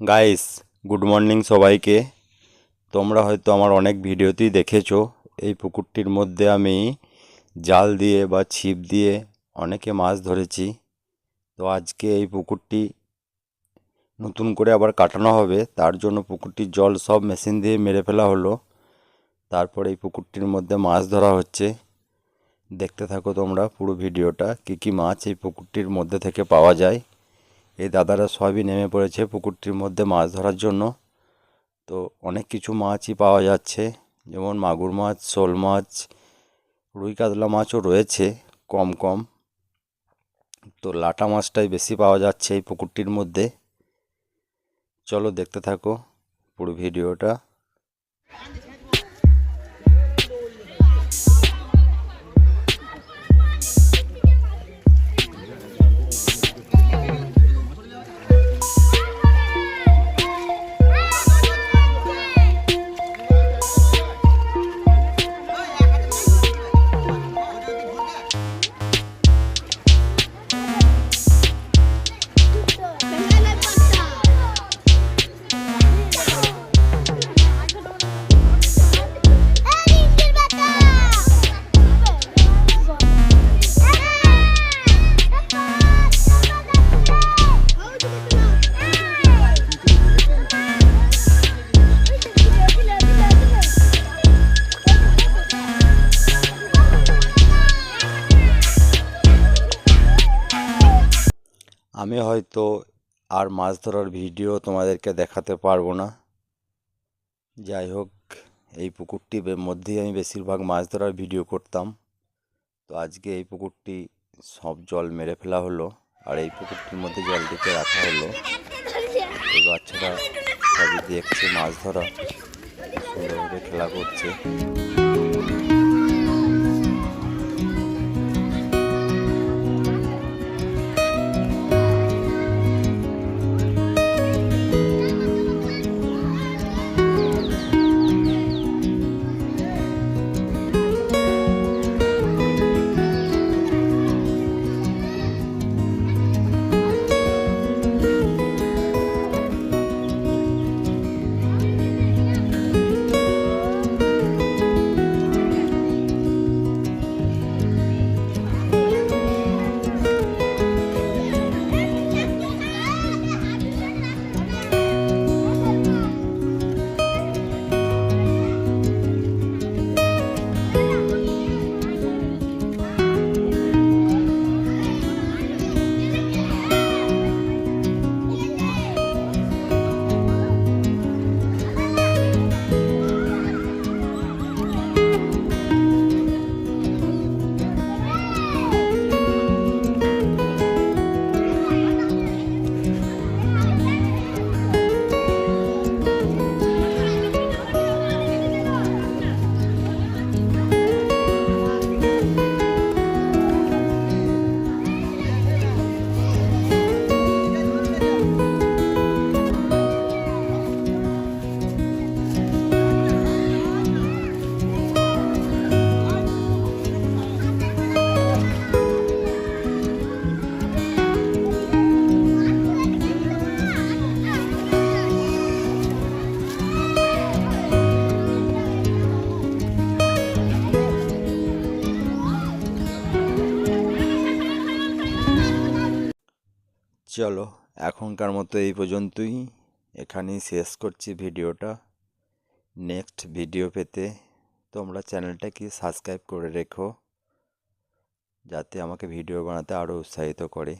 Guys, good morning সবাইকে। তোমরা হয়তো আমার অনেক ভিডিওতেই দেখেছো এই পুকুরটির মধ্যে আমি জাল দিয়ে বা ছিপ দিয়ে অনেকে মাছ ধরেছি। তো আজকে এই পুকুরটি নতুন করে আবার কাটানো হবে, তার জন্য পুকুরটির জল সব মেশিন দিয়ে মেরে ফেলা হলো। তারপর এই পুকুরটির মধ্যে মাছ ধরা হচ্ছে। দেখতে থাকো তোমরা পুরো ভিডিওটা, কী কী মাছ এই পুকুরটির মধ্যে থেকে পাওয়া যায়। এই দাদারা সবই নেমে পড়েছে পুকুরটির মধ্যে মাছ ধরার জন্য। তো অনেক কিছু মাছই পাওয়া যাচ্ছে, যেমন মাগুর মাছ, শোল মাছ, রুই কাতলা মাছও রয়েছে কম কম। তো লাটা মাছটাই বেশি পাওয়া যাচ্ছে এই পুকুরটির মধ্যে। চলো দেখতে থাকো পুরো ভিডিওটা। আমি হয়তো আর মাছ ধরার ভিডিও তোমাদেরকে দেখাতে পারবো না। যাই হোক, এই পুকুরটির মধ্যেই আমি বেশিরভাগ মাছ ধরার ভিডিও করতাম। তো আজকে এই পুকুরটি সব জল মেরে ফেলা হলো, আর এই পুকুরটির মধ্যে জলটিকে রাখা হলো। এই বাচ্চারা সবই দেখছে মাছ ধরা, সুন্দরভাবে খেলা করছে। চলো, এখনকার মতো এই পর্যন্তই, এখানেই শেষ করছি ভিডিওটা। নেক্সট ভিডিও পেতে তোমরা চ্যানেলটাকে সাবস্ক্রাইব করে রেখো, যাতে আমাকে ভিডিও বানাতে আরও উৎসাহিত করে।